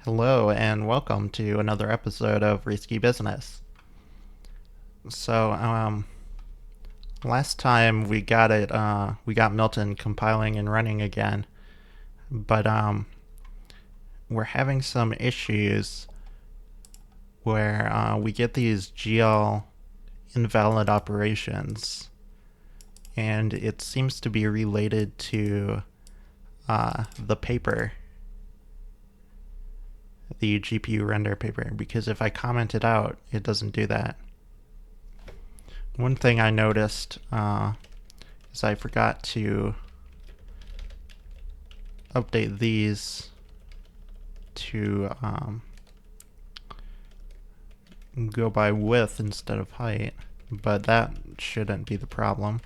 Hello and welcome to another episode of Risky Business. So, last time we got Milton compiling and running again, but we're having some issues where we get these GL invalid operations, and it seems to be related to the paper, the GPU render paper, because if I comment it out, it doesn't do that. One thing I noticed is I forgot to update these to go by width instead of height, but that shouldn't be the problem.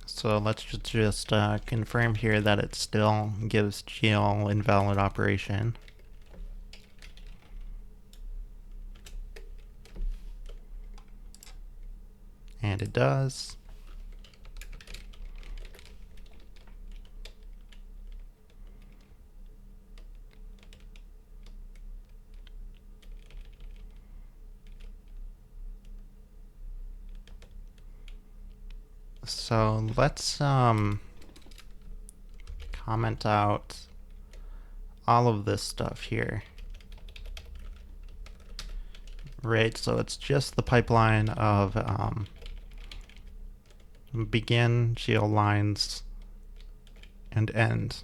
So let's just confirm here that it still gives GL invalid operation. And it does. So let's comment out all of this stuff here. Right, so it's just the pipeline of begin, GL lines, and end.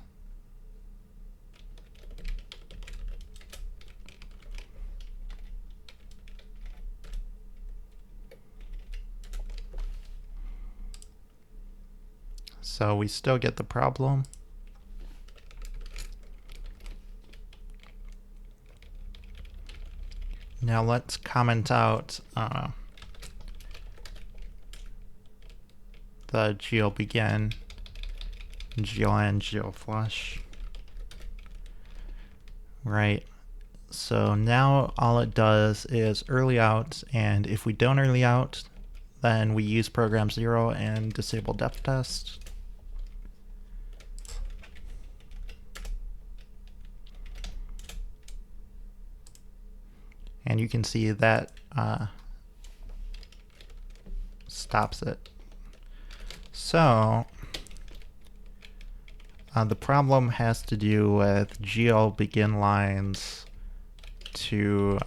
So we still get the problem. Now let's comment out the GL begin, GL end, GL flush. Right. So now all it does is early out, and if we don't early out, then we use program 0 and disable depth test. And you can see that stops it. So the problem has to do with GL begin lines to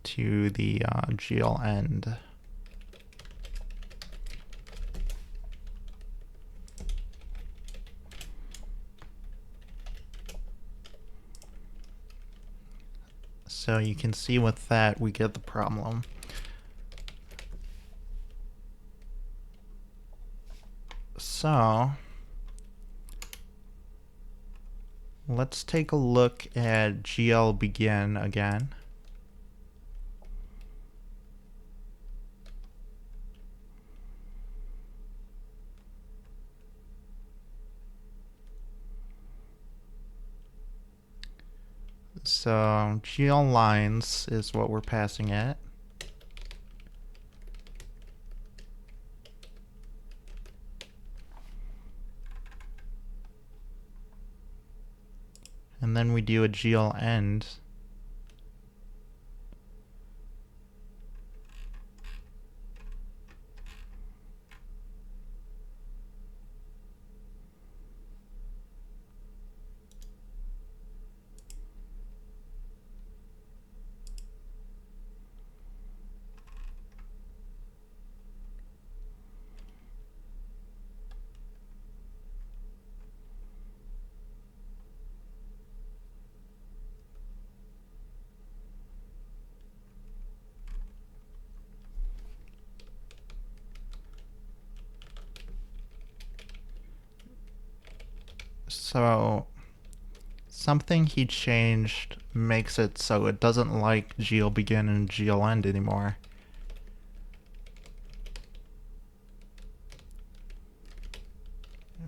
the GL end. So you can see with that we get the problem. So let's take a look at GL begin again. So GL lines is what we're passing it. And then we do a GL end. So something he changed makes it so it doesn't like GL begin and GL end anymore.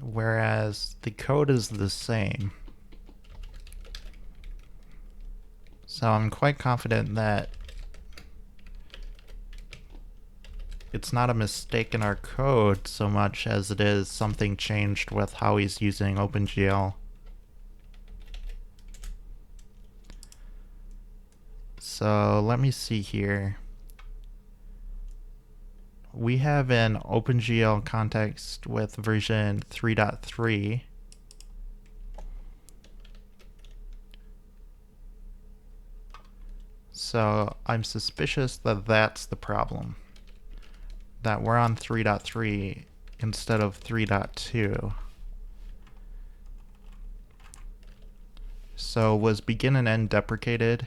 Whereas the code is the same. So I'm quite confident that it's not a mistake in our code so much as it is something changed with how he's using OpenGL. So let me see here. We have an OpenGL context with version 3.3. So I'm suspicious that that's the problem. That we're on 3.3 instead of 3.2. So was begin and end deprecated?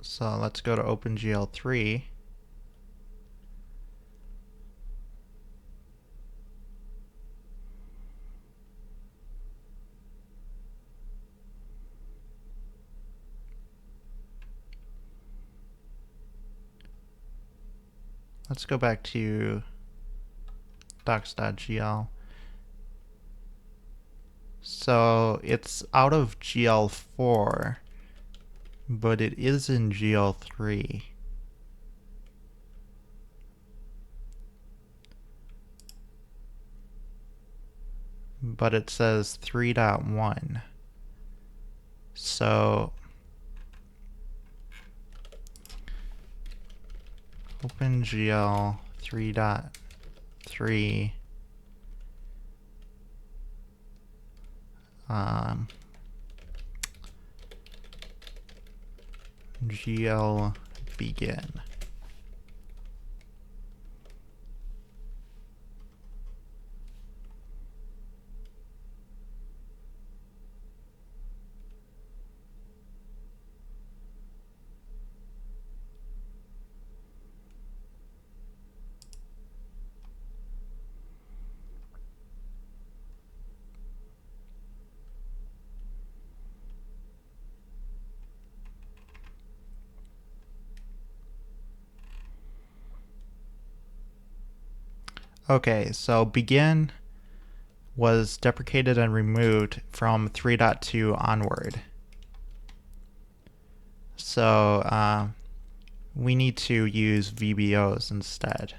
So let's go to OpenGL 3. Let's go back to docs.gl. So it's out of GL4, but it is in GL3. But it says 3.1. So OpenGL 3.3 GL begin. Okay, so begin was deprecated and removed from 3.2 onward. So we need to use VBOs instead.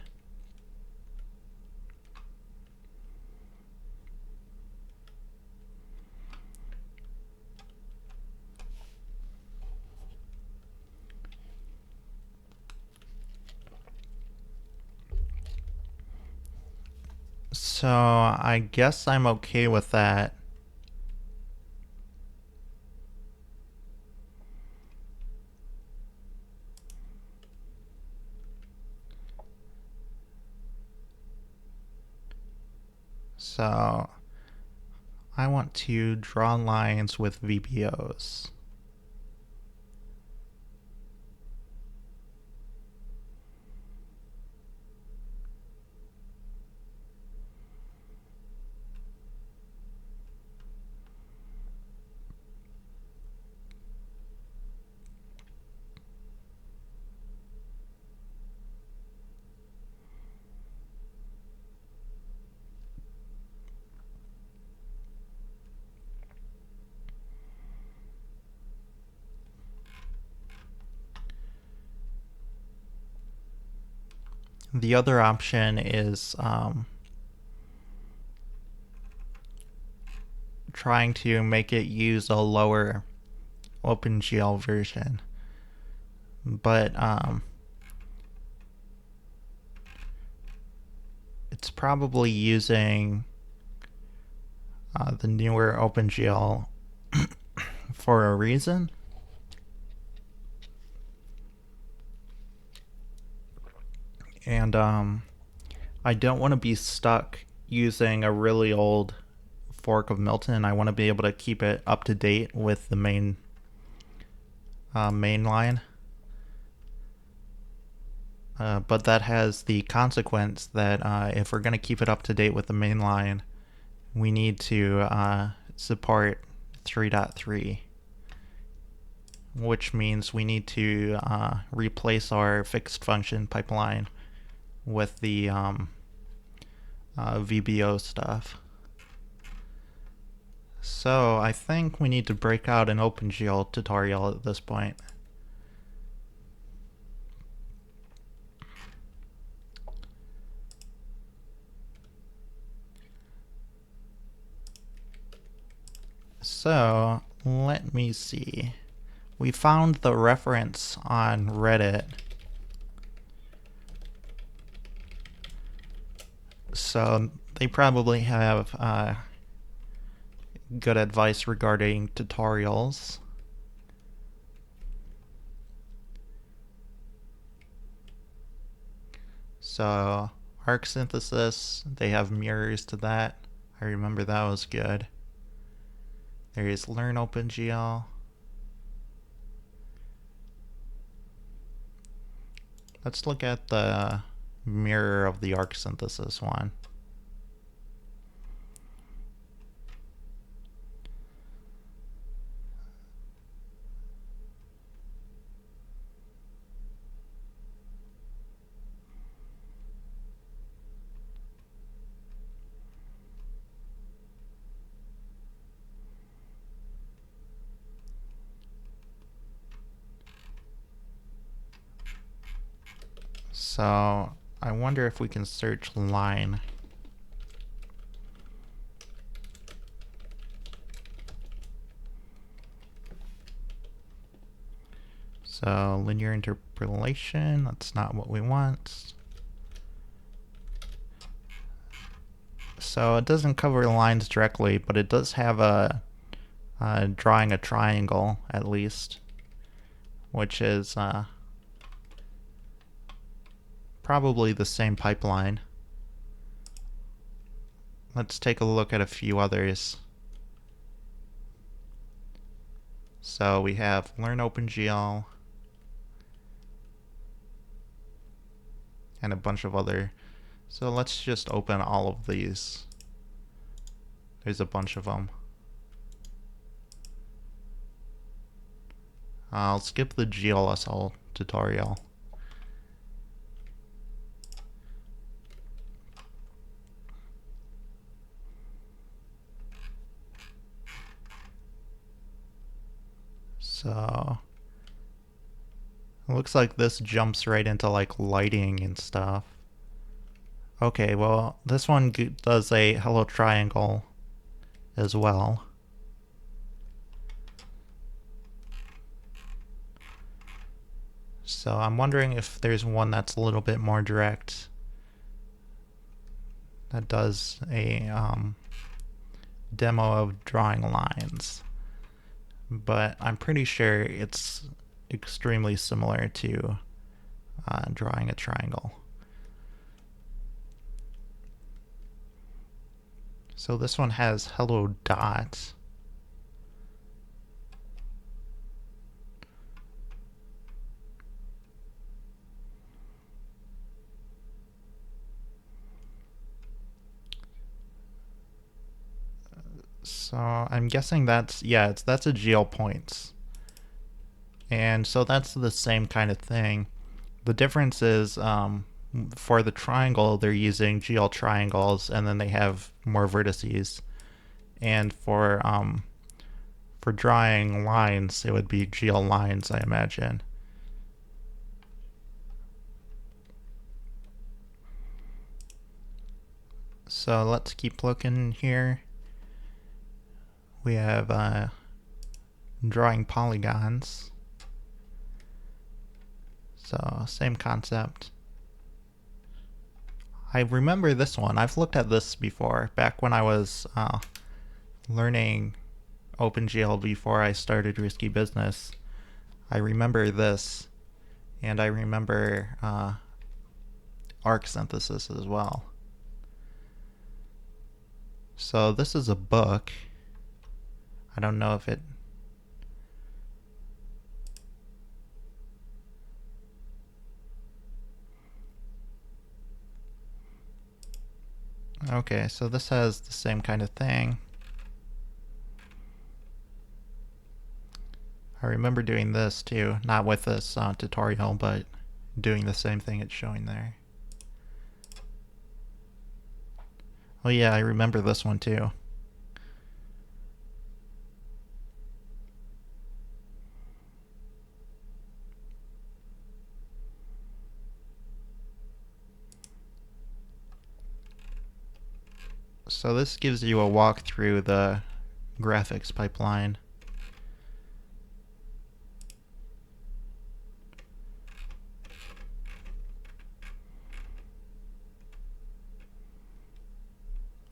So I guess I'm okay with that. So I want to draw lines with VBOs. The other option is trying to make it use a lower OpenGL version. But it's probably using the newer OpenGL for a reason. And I don't want to be stuck using a really old fork of Milton. I want to be able to keep it up to date with the main line. but that has the consequence that if we're going to keep it up to date with the main line, we need to support 3.3, which means we need to replace our fixed function pipeline with the VBO stuff. So I think we need to break out an OpenGL tutorial at this point. So let me see. We found the reference on Reddit. So they probably have good advice regarding tutorials. So arc synthesis, they have mirrors to that. I remember that was good. There is learn OpenGL. Let's look at the mirror of the arc synthesis one. So I wonder if we can search line. So linear interpolation, that's not what we want. So it doesn't cover lines directly, but it does have a drawing a triangle at least, which is probably the same pipeline. Let's take a look at a few others. So we have learn OpenGL and a bunch of other. So let's just open all of these. There's a bunch of them. I'll skip the GLSL tutorial. So it looks like this jumps right into like lighting and stuff. Okay, well, this one does a hello triangle as well. So I'm wondering if there's one that's a little bit more direct that does a demo of drawing lines. But I'm pretty sure it's extremely similar to drawing a triangle. So this one has hello dot. So I'm guessing that's, yeah, that's a GL points. And so that's the same kind of thing. The difference is for the triangle, they're using GL triangles, and then they have more vertices. And for drawing lines, it would be GL lines, I imagine. So let's keep looking here. We have drawing polygons. So same concept. I remember this one. I've looked at this before, back when I was learning OpenGL before I started Risky Business. I remember this, and I remember arc synthesis as well. So this is a book. I don't know if it... Okay, so this has the same kind of thing. I remember doing this too, not with this tutorial, but doing the same thing it's showing there. Oh yeah, I remember this one too. So this gives you a walk through the graphics pipeline.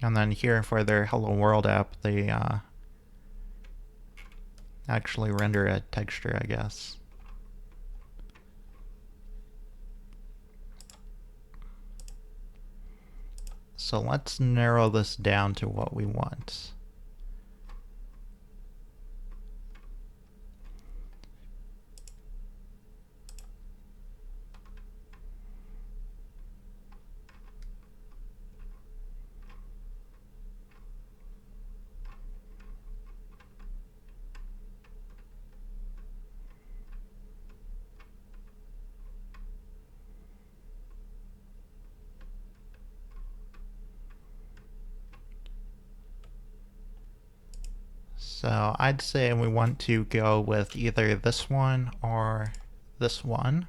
And then here for their Hello World app, they actually render a texture, I guess. So let's narrow this down to what we want. So I'd say we want to go with either this one or this one.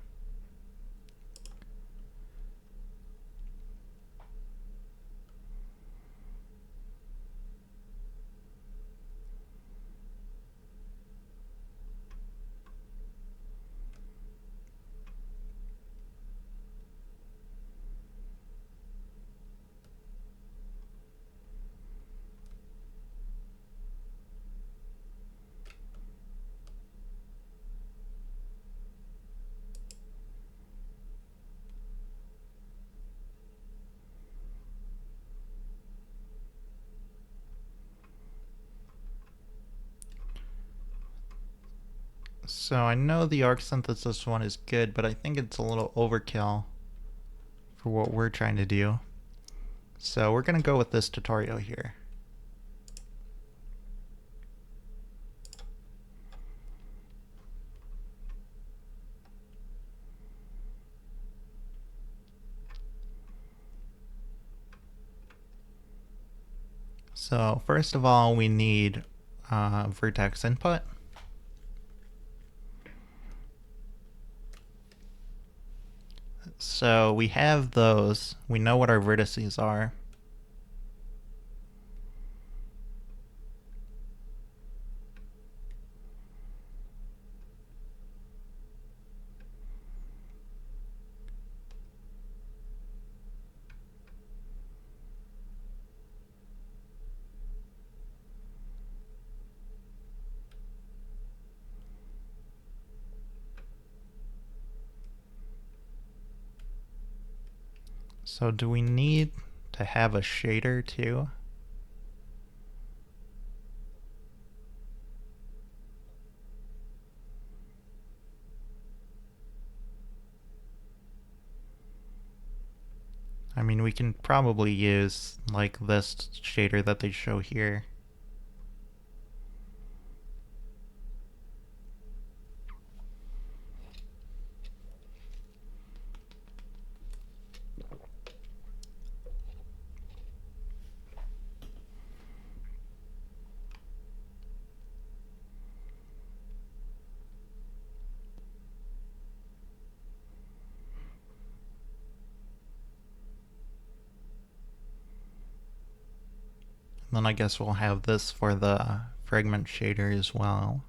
So I know the arc synthesis one is good, but I think it's a little overkill for what we're trying to do. So we're going to go with this tutorial here. So first of all, we need vertex input. So we have those. We know what our vertices are. So do we need to have a shader too? I mean, we can probably use like this shader that they show here. And then I guess we'll have this for the fragment shader as well.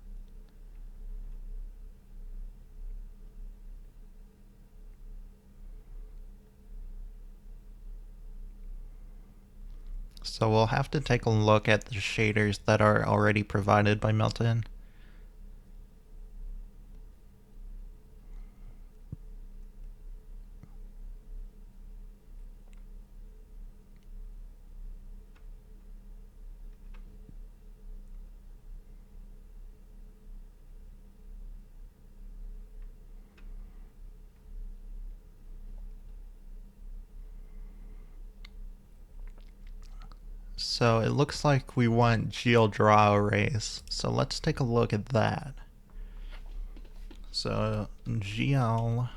So we'll have to take a look at the shaders that are already provided by Milton. So it looks like we want GL draw arrays. So let's take a look at that. So GL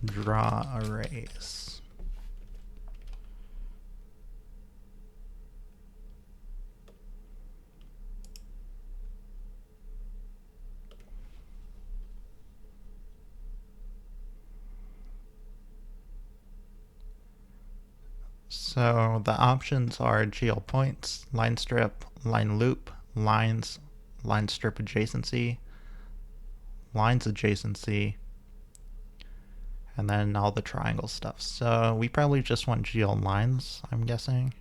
draw arrays. So the options are GL points, line strip, line loop, lines, line strip adjacency, lines adjacency, and then all the triangle stuff. So we probably just want GL lines, I'm guessing.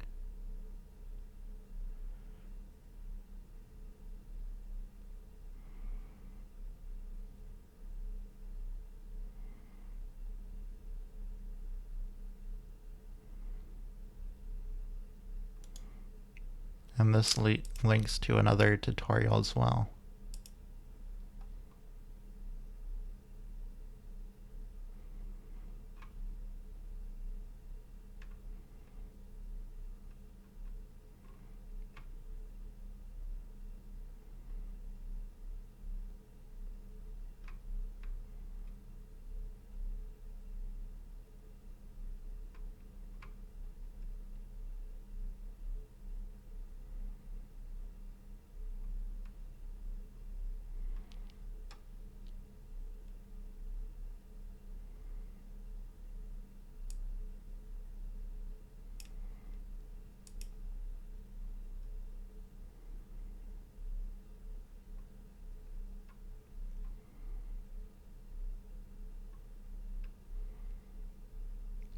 And this links to another tutorial as well.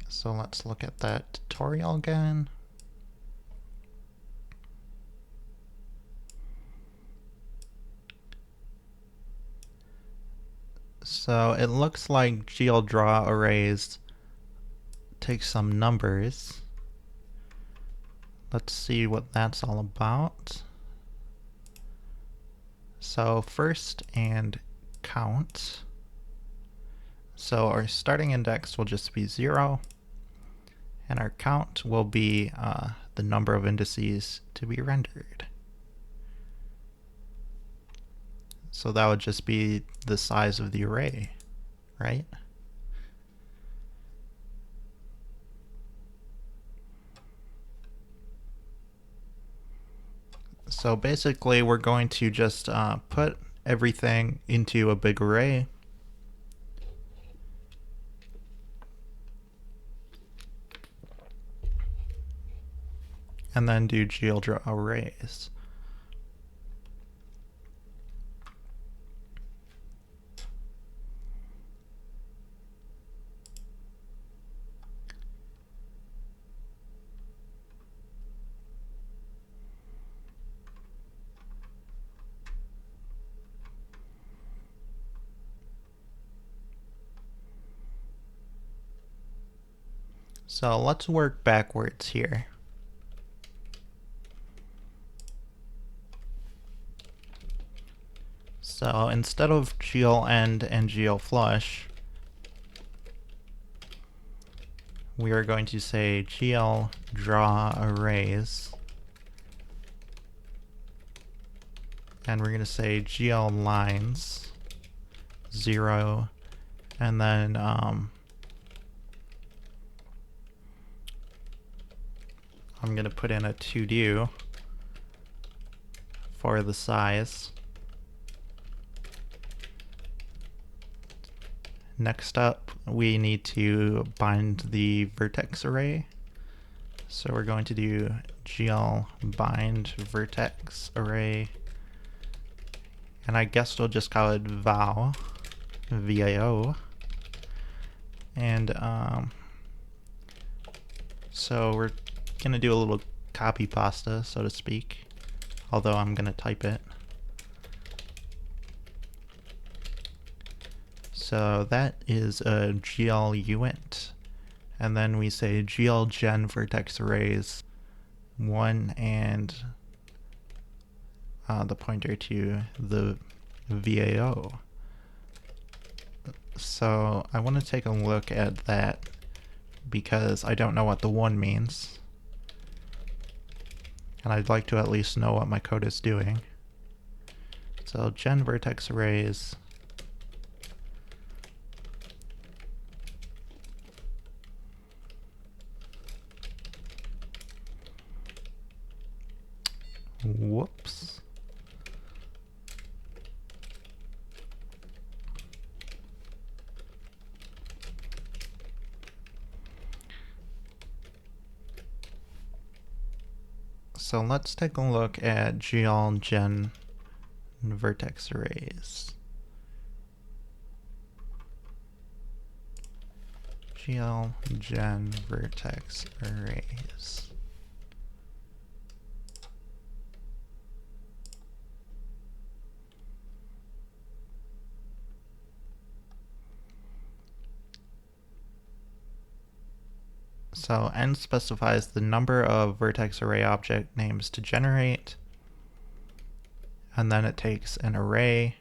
So let's look at that tutorial again. So it looks like GL draw arrays take some numbers. Let's see what that's all about. So first and count. So our starting index will just be 0, and our count will be the number of indices to be rendered. So that would just be the size of the array, right? So basically we're going to just put everything into a big array. And then do GL draw arrays. So let's work backwards here. So instead of GL end and GL flush, we are going to say GL draw arrays, and we're going to say GL lines 0, and then I'm going to put in a to do for the size. Next up, we need to bind the vertex array. So we're going to do GL bind vertex array, and I guess we'll just call it VAO, VAO. And so we're gonna do a little copy pasta, so to speak, although I'm gonna type it. So that is a GL uint, and then we say GL gen vertex arrays 1 and the pointer to the VAO. So I want to take a look at that because I don't know what the 1 means. and I'd like to at least know what my code is doing. So gen vertex arrays. Whoops. So let's take a look at GL gen vertex arrays. GL gen vertex arrays. So n specifies the number of vertex array object names to generate, and then it takes an array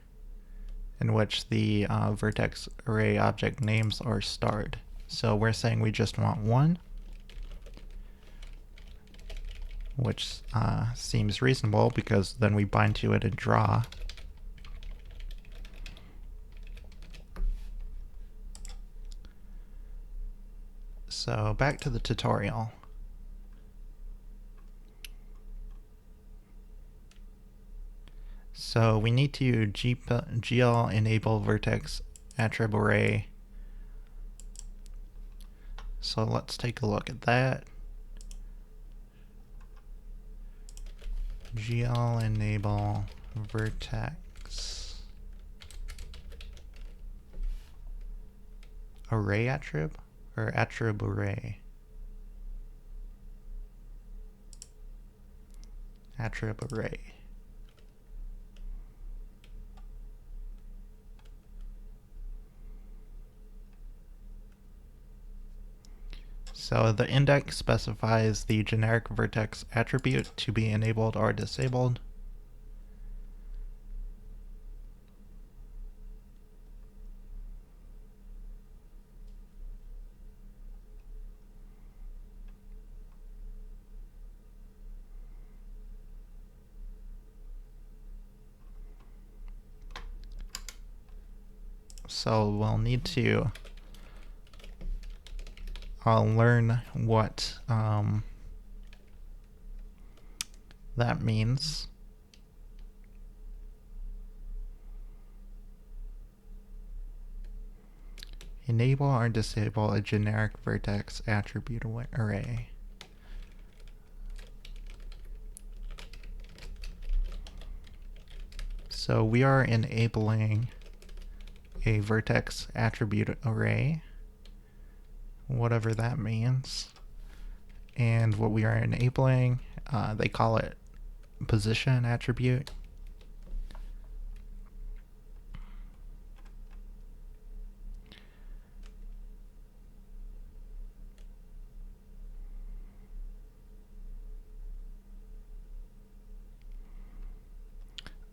in which the vertex array object names are starred. So we're saying we just want one, which seems reasonable because then we bind to it and draw. So back to the tutorial. So we need to GL enable vertex attrib array. So let's take a look at that. GL enable vertex array attrib or attrib array. Attrib array. So the index specifies the generic vertex attribute to be enabled or disabled. So we'll need to learn what that means. Enable or disable a generic vertex attribute array. So we are enabling a vertex attribute array, whatever that means. And what we are enabling, they call it position attribute.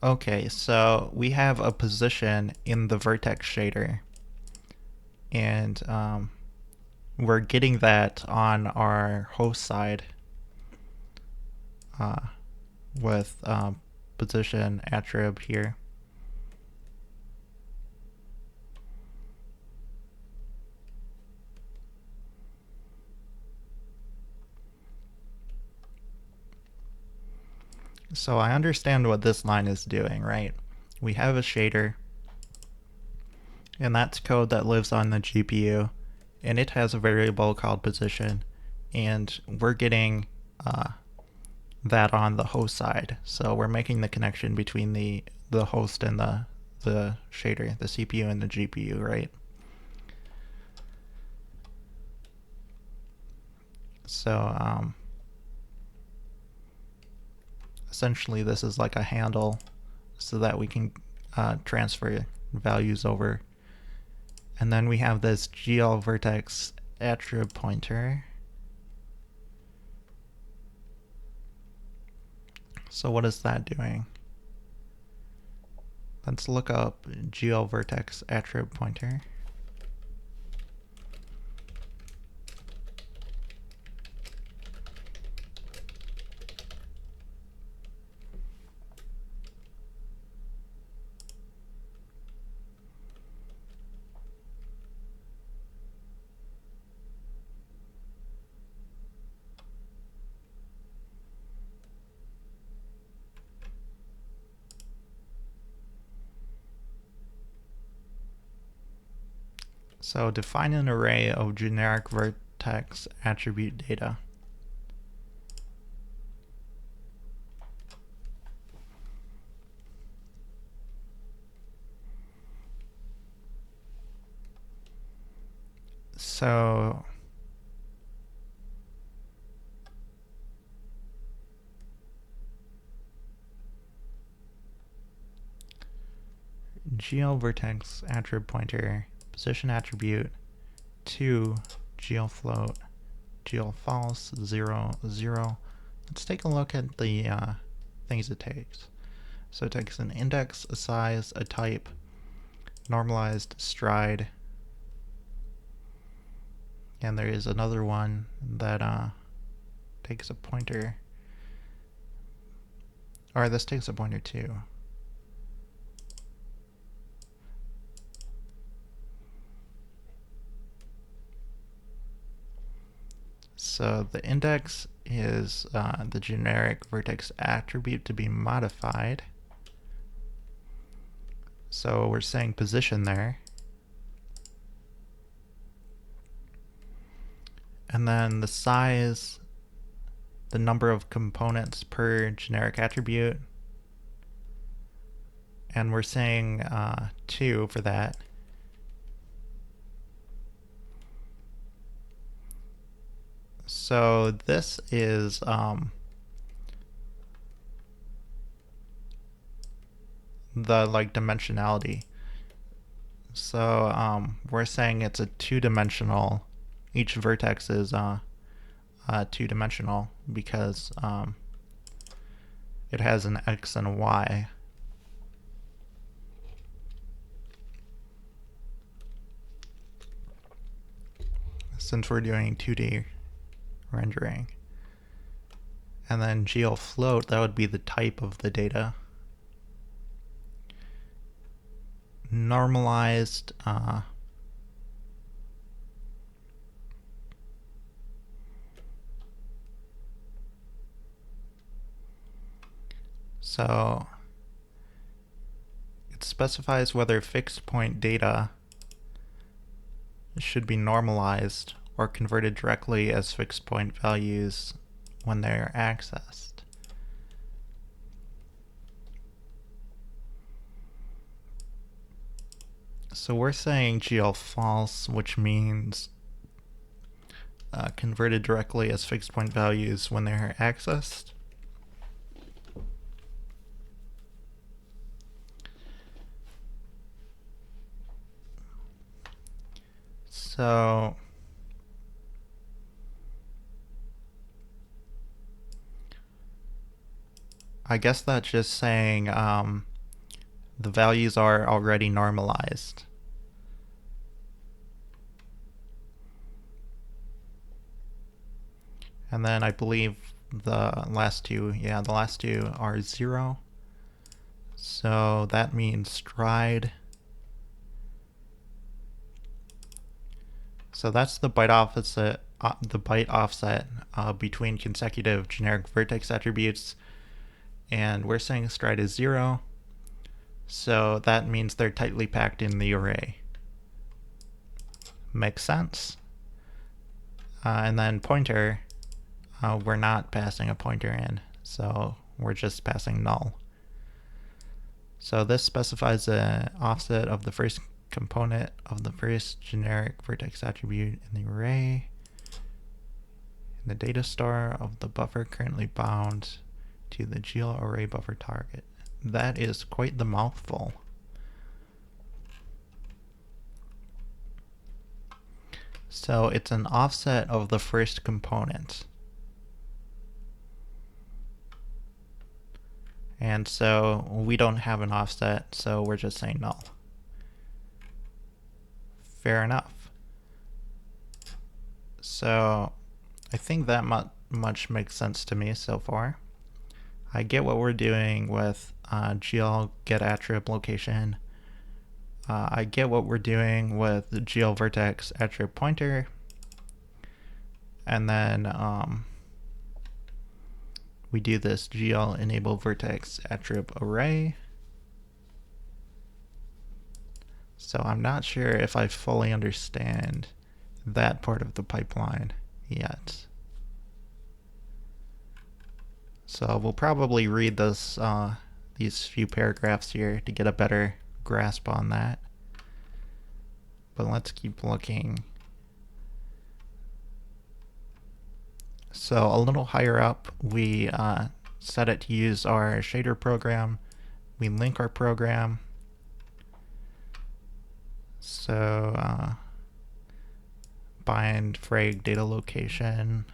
Okay, so we have a position in the vertex shader, and we're getting that on our host side with position attrib here. So I understand what this line is doing, right? We have a shader, and that's code that lives on the GPU, and it has a variable called position, and we're getting that on the host side. So we're making the connection between the host and the shader, the CPU and the GPU, right? So essentially this is like a handle so that we can transfer values over. And then we have this GL vertex attrib pointer. So what is that doing? Let's look up GL vertex attrib pointer. So define an array of generic vertex attribute data. So GL vertex attribute pointer position attribute 2 GL float GL false 0 0. Let's take a look at the things it takes. So it takes an index, a size, a type, normalized stride, and there is another one that takes a pointer, or this takes a pointer too. So the index is the generic vertex attribute to be modified. So we're saying position there. And then the size, the number of components per generic attribute. And we're saying 2 for that. So this is the dimensionality. So we're saying it's a two-dimensional. Each vertex is two-dimensional because it has an x and a y. Since we're doing 2D rendering. And then GL float, that would be the type of the data. Normalized so it specifies whether fixed point data should be normalized or converted directly as fixed point values when they are accessed. So we're saying GL false, which means converted directly as fixed point values when they are accessed. So I guess that's just saying the values are already normalized. And then I believe the last two are 0. So that means stride. So that's the byte offset, between consecutive generic vertex attributes, and we're saying stride is 0. So that means they're tightly packed in the array. Makes sense. And then pointer, we're not passing a pointer in, so we're just passing null. So this specifies an offset of the first component of the first generic vertex attribute in the array in the data store of the buffer currently bound to the GL array buffer target. That is quite the mouthful. So it's an offset of the first component. And so we don't have an offset, so we're just saying null. Fair enough. So I think that much makes sense to me so far. I get what we're doing with GL get attrib location. I get what we're doing with the GL vertex attrib pointer. And then we do this GL enable vertex attrib array. So I'm not sure if I fully understand that part of the pipeline yet. So we'll probably read this, these few paragraphs here to get a better grasp on that. But let's keep looking. So a little higher up, we set it to use our shader program. We link our program. So bind frag data location.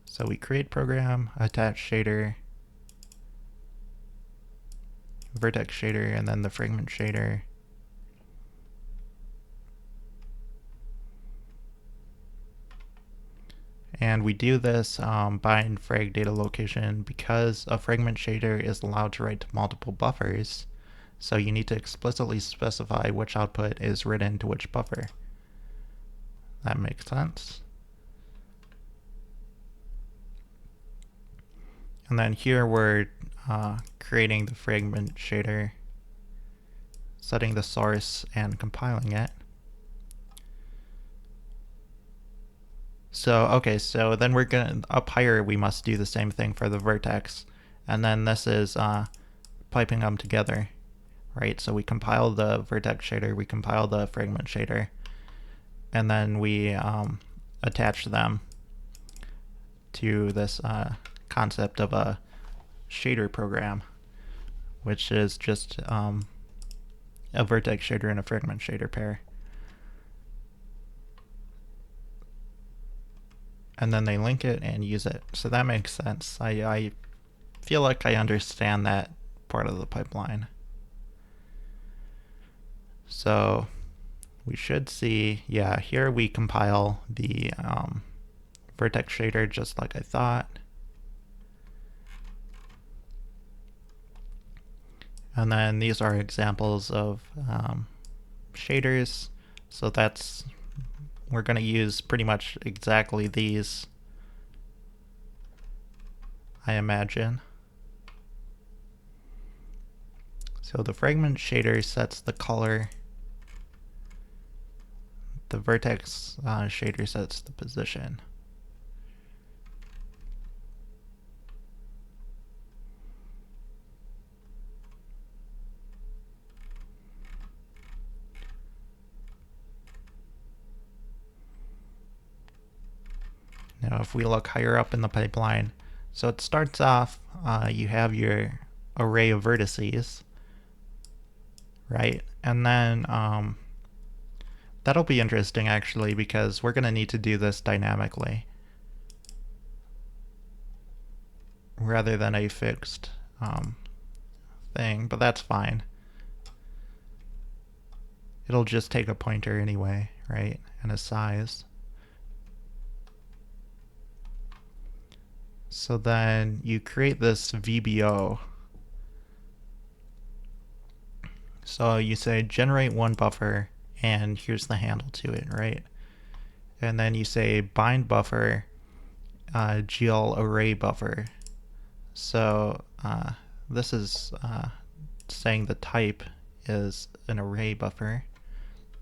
So we create program, attach shader, vertex shader, and then the fragment shader. And we do this bind frag data location because a fragment shader is allowed to write to multiple buffers. So you need to explicitly specify which output is written to which buffer. That makes sense. And then here we're creating the fragment shader, setting the source and compiling it. So, okay, so then we're gonna, up higher we must do the same thing for the vertex. And then this is piping them together, right? So we compile the vertex shader, we compile the fragment shader, and then we attach them to this concept of a shader program, which is just a vertex shader and a fragment shader pair. And then they link it and use it. So that makes sense. I feel like I understand that part of the pipeline. So we should see, yeah, here we compile the vertex shader just like I thought. And then these are examples of shaders. So that's, we're going to use pretty much exactly these, I imagine. So the fragment shader sets the color. The vertex shader sets the position. Now if we look higher up in the pipeline, so it starts off, you have your array of vertices, right? And then that'll be interesting actually because we're going to need to do this dynamically rather than a fixed thing, but that's fine. It'll just take a pointer anyway, right? And a size. So then you create this VBO. So you say generate one buffer, and here's the handle to it, right? And then you say bind buffer GL array buffer. So this is saying the type is an array buffer.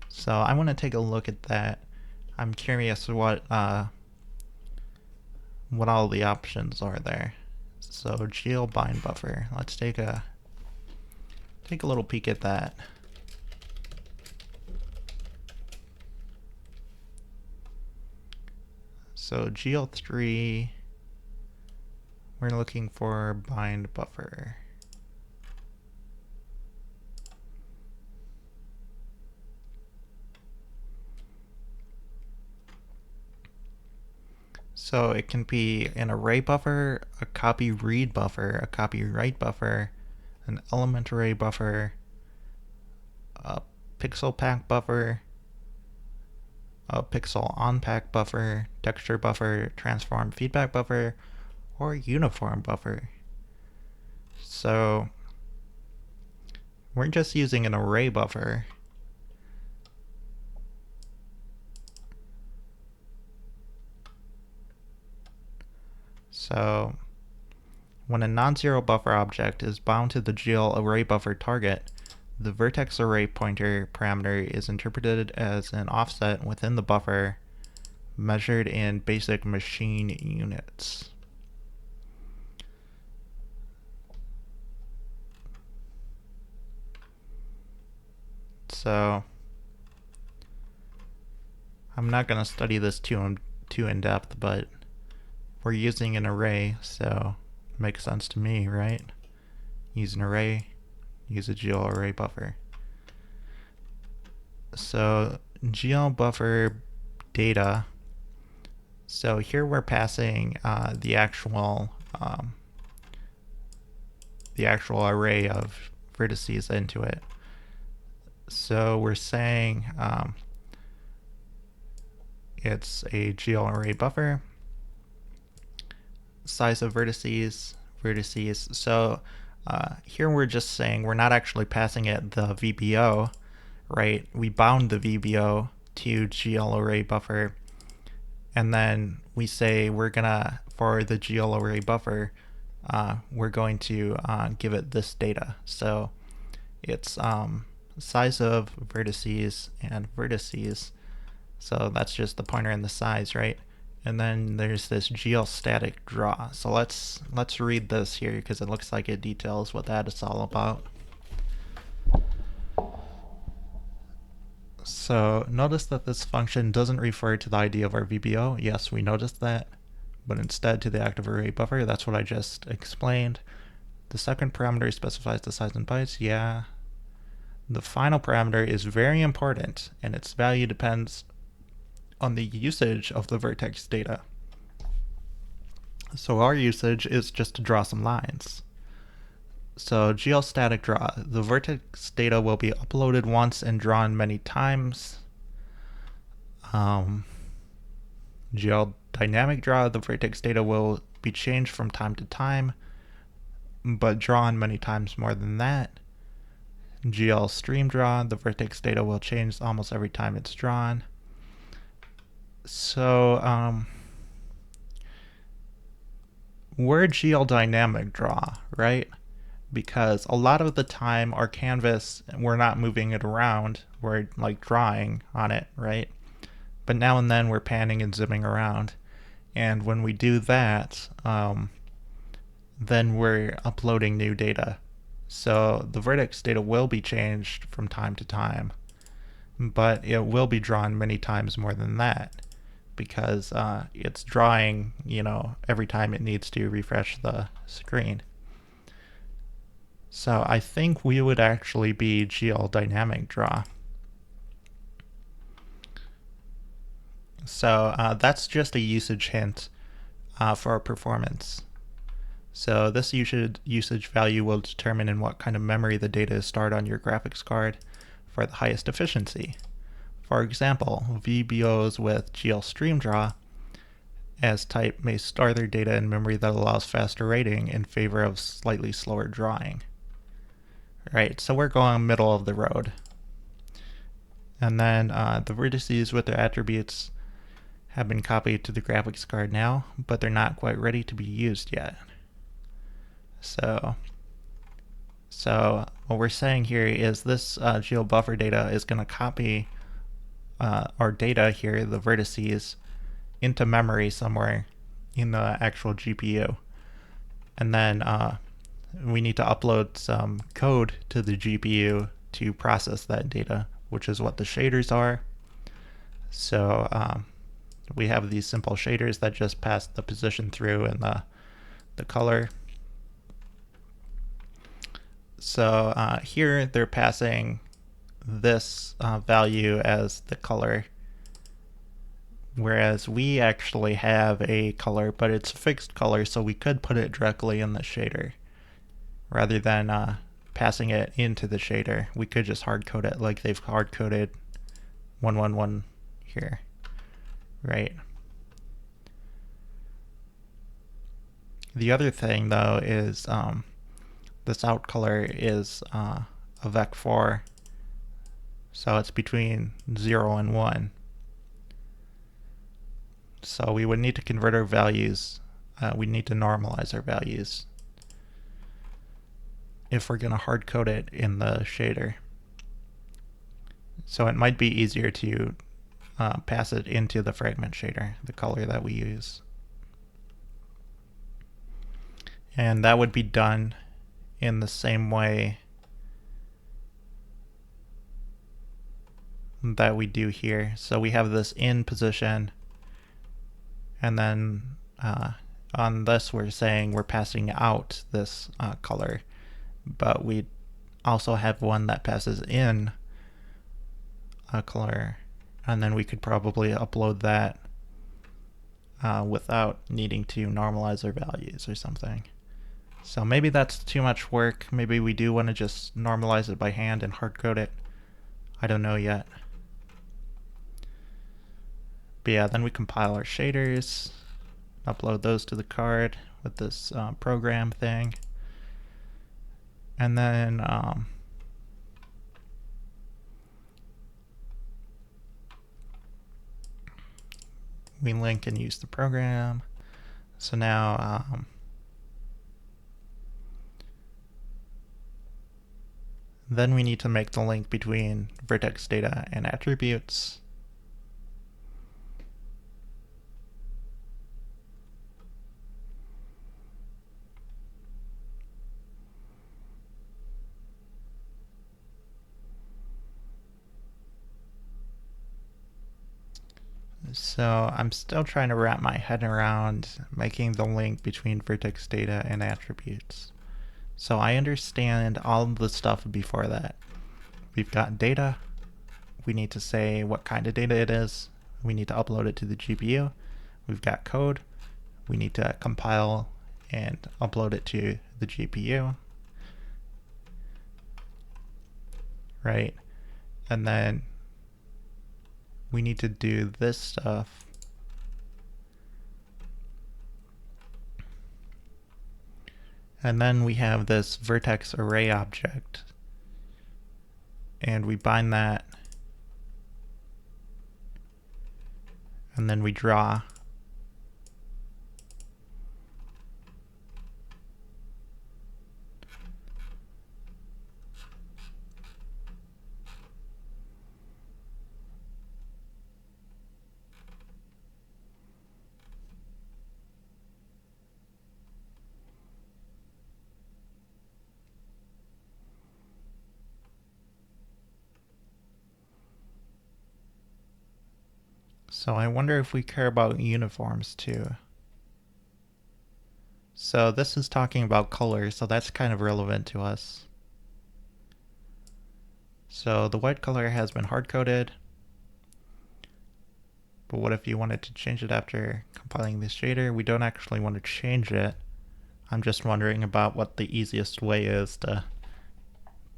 So I want to take a look at that. I'm curious what all the options are there. So GL bind buffer. Let's take a little peek at that. So GL3, we're looking for bind buffer. So it can be an array buffer, a copy read buffer, a copy write buffer, an element array buffer, a pixel pack buffer, a pixel on-pack buffer, texture buffer, transform feedback buffer, or uniform buffer. So we're just using an array buffer. So when a non-zero buffer object is bound to the GL array buffer target, the vertex array pointer parameter is interpreted as an offset within the buffer measured in basic machine units. So I'm not going to study this too in depth, but we're using an array, so it makes sense to me, right? Use an array, use a GL array buffer. So GL buffer data. So here we're passing the actual array of vertices into it. So we're saying it's a GL array buffer, size of vertices. So here we're just saying we're not actually passing it the VBO, right? We bound the VBO to GL array buffer, and then we say we're gonna, for the GL array buffer, we're going to give it this data. So it's size of vertices and vertices. So that's just the pointer and the size, right? And then there's this GL static draw. So let's read this here because it looks like it details what that is all about. So notice that this function doesn't refer to the ID of our VBO. Yes, we noticed that, but instead to the active array buffer. That's what I just explained. The second parameter specifies the size in bytes. Yeah. The final parameter is very important, and its value depends on the usage of the vertex data. So our usage is just to draw some lines. So GL static draw, the vertex data will be uploaded once and drawn many times. GL dynamic draw, the vertex data will be changed from time to time, but drawn many times more than that. GL stream draw, the vertex data will change almost every time it's drawn. So we're GL dynamic draw, right? Because a lot of the time our canvas, we're not moving it around, we're like drawing on it, right? But now and then we're panning and zooming around. And when we do that, then we're uploading new data. So the vertex data will be changed from time to time, but it will be drawn many times more than that because it's drawing, every time it needs to refresh the screen. So I think we would actually be GL dynamic draw. So that's just a usage hint for our performance. So this usage value will determine in what kind of memory the data is stored on your graphics card for the highest efficiency. For example, VBOs with GL stream draw as type may store their data in memory that allows faster writing in favor of slightly slower drawing. Right, so we're going middle of the road. And then the vertices with their attributes have been copied to the graphics card now, but they're not quite ready to be used yet. So what we're saying here is this GL buffer data is going to copy our data here, the vertices, into memory somewhere in the actual GPU. And then we need to upload some code to the GPU to process that data, which is what the shaders are. So we have these simple shaders that just pass the position through and the color. So here they're passing this value as the color, whereas we actually have a color, but it's a fixed color, so we could put it directly in the shader. Rather than passing it into the shader, we could just hard code it like they've hard coded 111 here, right? The other thing though is this out color is a vec4, so it's between 0 and 1. So we would need to convert our values. We need to normalize our values. if we're going to hard code it in the shader. So it might be easier to pass it into the fragment shader, the color that we use. And that would be done in the same way that we do here. So we have this in position, and then on this we're saying we're passing out this color, but we also have one that passes in a color, and then we could probably upload that without needing to normalize our values or something. So maybe that's too much work. Maybe we do want to just normalize it by hand and hard code it. I don't know yet. But yeah, then we compile our shaders, upload those to the card with this program thing. And then we link and use the program. So now then we need to make the link between vertex data and attributes. So I'm still trying to wrap my head around making the link between vertex data and attributes. So I understand all of the stuff before that. We've got data. We need to say what kind of data it is. We need to upload it to the GPU. We've got code. We need to compile and upload it to the GPU. Right? And then we need to do this stuff. And then we have this vertex array object, and we bind that, and then we draw. So I wonder if we care about uniforms too. So this is talking about color, so that's kind of relevant to us. So the white color has been hard-coded, but what if you wanted to change it after compiling this shader? We don't actually want to change it. I'm just wondering about what the easiest way is to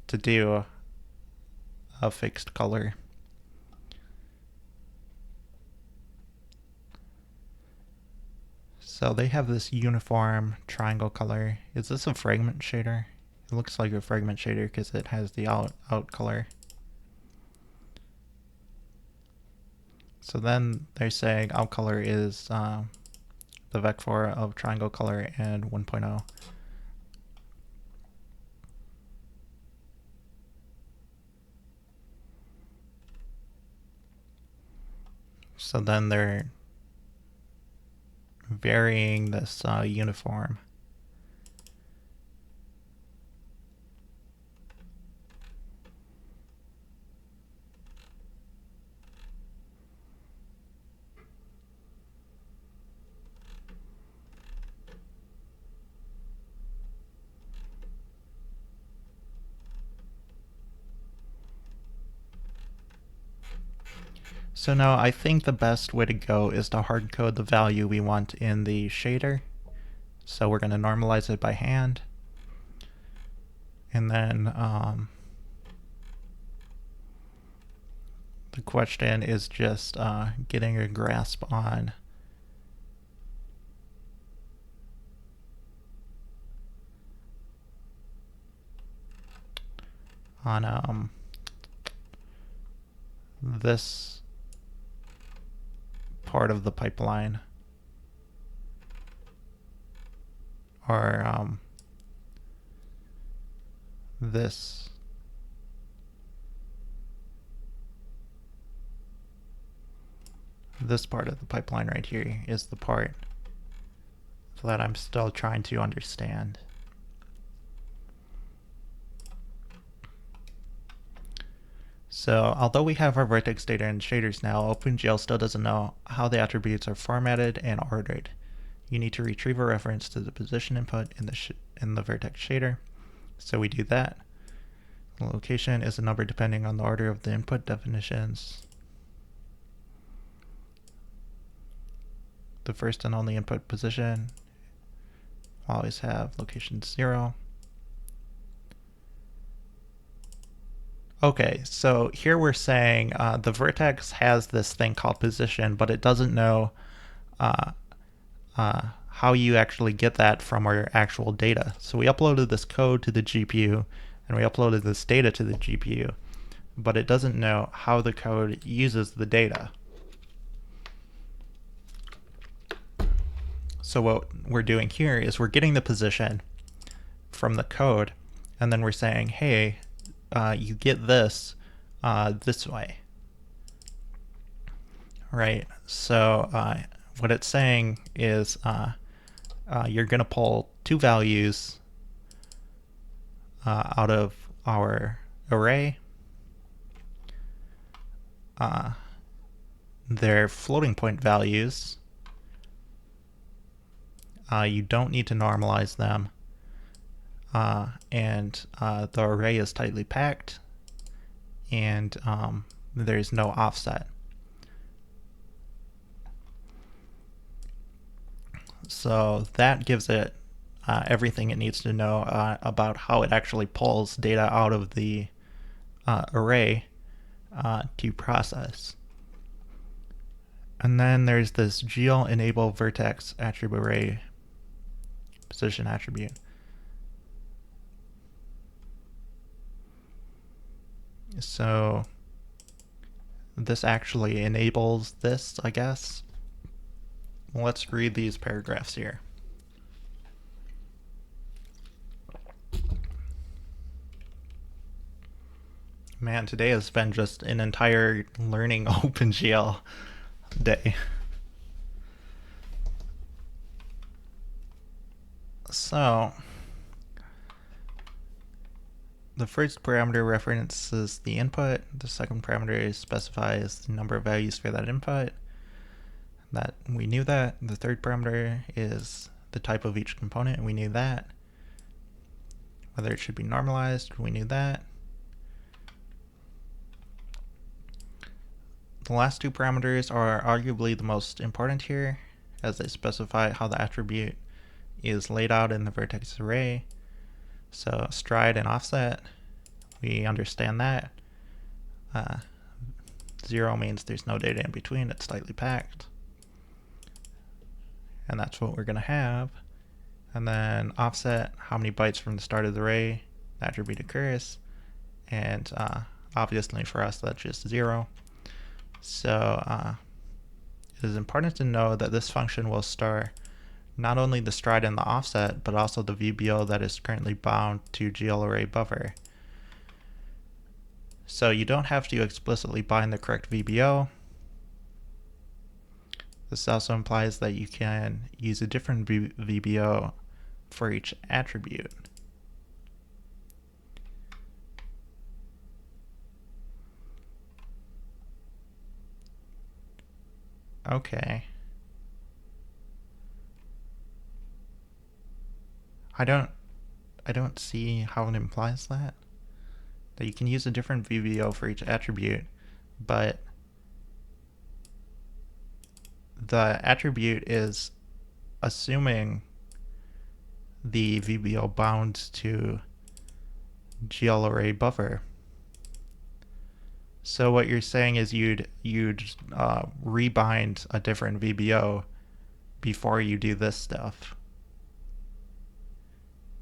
do a fixed color. So they have this uniform triangle color. Is this a fragment shader? It looks like a fragment shader because it has the out color. So then they're saying out color is the vec4 of triangle color and 1.0. So then they're varying this uniform. So now I think the best way to go is to hard code the value we want in the shader. So we're going to normalize it by hand. And then the question is just getting a grasp on this part of the pipeline, or this part of the pipeline right here is the part that I'm still trying to understand. So although we have our vertex data and shaders now, OpenGL still doesn't know how the attributes are formatted and ordered. You need to retrieve a reference to the position input in the vertex shader. So we do that. The location is a number depending on the order of the input definitions. The first and only input position will always have location 0. Okay, so here we're saying the vertex has this thing called position, but it doesn't know how you actually get that from our actual data. So we uploaded this code to the GPU, and we uploaded this data to the GPU, but it doesn't know how the code uses the data. So what we're doing here is we're getting the position from the code, and then we're saying, hey, you get this this way. Right, so what it's saying is you're going to pull two values out of our array. They're floating point values. You don't need to normalize them. And the array is tightly packed, and there's no offset. So that gives it everything it needs to know about how it actually pulls data out of the array to process. And then there's this GL enable vertex attribute array position attribute. So this actually enables this, I guess. Let's read these paragraphs here. Man, today has been just an entire learning OpenGL day. So the first parameter references the input. The second parameter specifies the number of values for that input. That we knew that. The third parameter is the type of each component, and we knew that. Whether it should be normalized, we knew that. The last two parameters are arguably the most important here, as they specify how the attribute is laid out in the vertex array. So stride and offset, we understand that. 0 means there's no data in between, it's tightly packed. And that's what we're going to have. And then offset, how many bytes from the start of the array the attribute occurs. And obviously for us, that's just 0. So it is important to know that this function will store not only the stride and the offset, but also the VBO that is currently bound to GL array buffer. So you don't have to explicitly bind the correct VBO. This also implies that you can use a different VBO for each attribute. Okay. I don't see how it implies that you can use a different VBO for each attribute, but the attribute is assuming the VBO bound to GL array buffer. So what you're saying is you'd rebind a different VBO before you do this stuff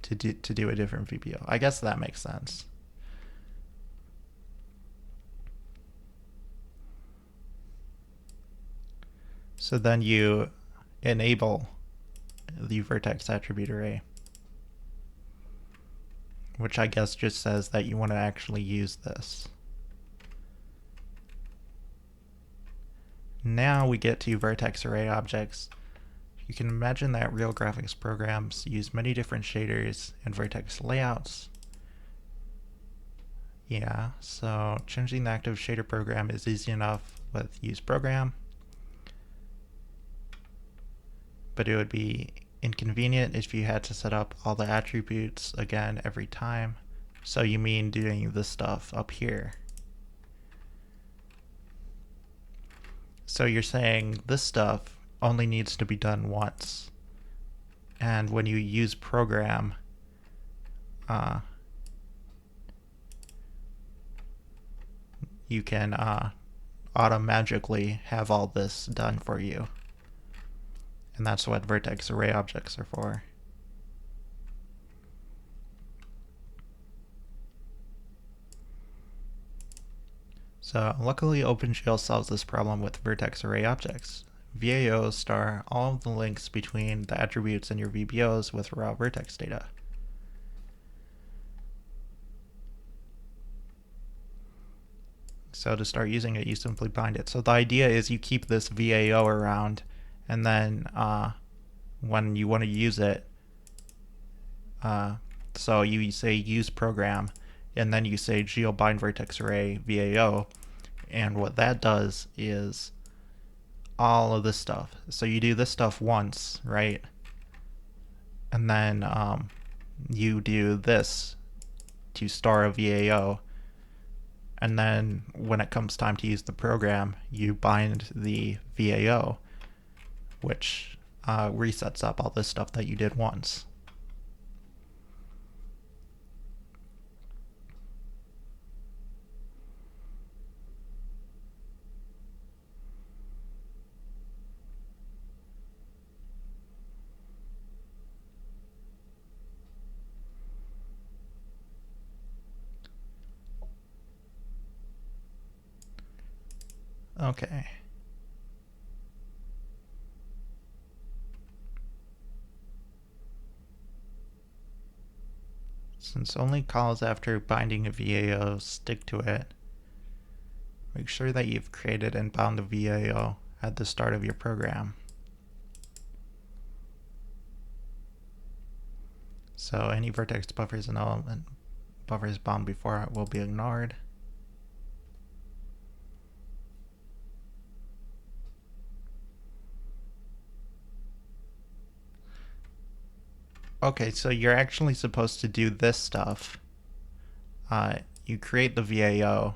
to do a different VBO. I guess that makes sense. So then you enable the vertex attribute array. which I guess just says that you want to actually use this. Now we get to vertex array objects. You can imagine that real graphics programs use many different shaders and vertex layouts. Yeah, so changing the active shader program is easy enough with use program, but it would be inconvenient if you had to set up all the attributes again every time. So you mean doing this stuff up here. So you're saying this stuff only needs to be done once. And when you use program, you can automagically have all this done for you. And that's what vertex array objects are for. So luckily OpenGL solves this problem with vertex array objects. VAOs store all of the links between the attributes in your VBOs with raw vertex data. So to start using it, you simply bind it. So the idea is you keep this VAO around, and then when you want to use it, so you say use program, and then you say geobind vertex array VAO, and what that does is all of this stuff. So you do this stuff once, right? And then you do this to store a VAO, and then when it comes time to use the program, you bind the VAO, which resets up all this stuff that you did once. Okay. Since only calls after binding a VAO stick to it, make sure that you've created and bound the VAO at the start of your program. So any vertex buffers and element buffers bound before it will be ignored. Okay, so you're actually supposed to do this stuff. You create the VAO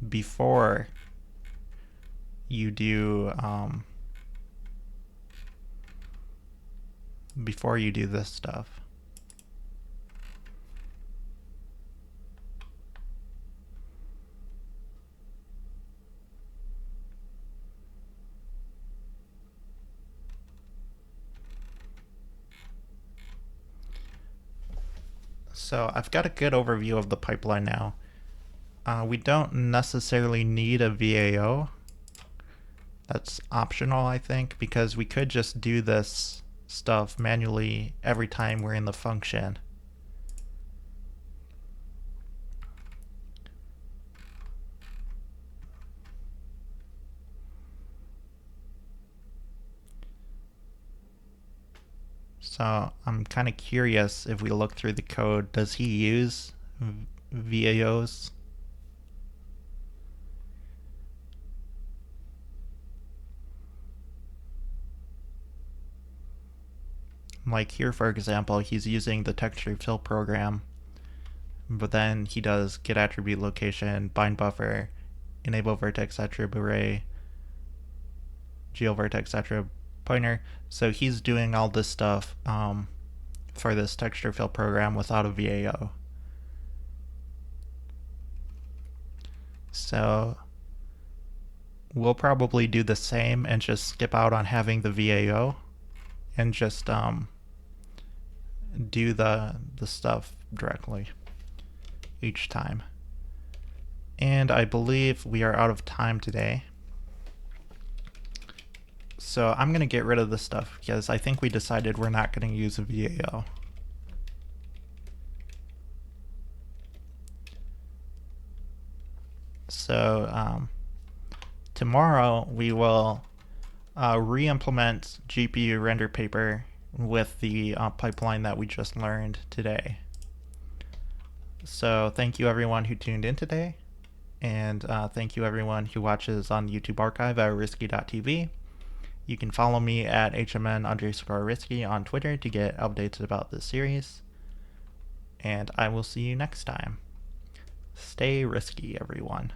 before you do this stuff. So I've got a good overview of the pipeline now. We don't necessarily need a VAO. That's optional, I think, because we could just do this stuff manually every time we're in the function. So I'm kind of curious, if we look through the code, does he use VAOs? Like here, for example, he's using the texture fill program, but then he does get attribute location, bind buffer, enable vertex attribute array, geovertex attribute pointer. So he's doing all this stuff for this texture fill program without a VAO. So we'll probably do the same and just skip out on having the VAO and just do the stuff directly each time. And I believe we are out of time today. So I'm going to get rid of this stuff because I think we decided we're not going to use a VAO. So tomorrow we will re-implement GPU render paper with the pipeline that we just learned today. So thank you everyone who tuned in today, and thank you everyone who watches on the YouTube archive at risc-v. You can follow me at HMN_risky on Twitter to get updates about this series, and I will see you next time. Stay risky, everyone.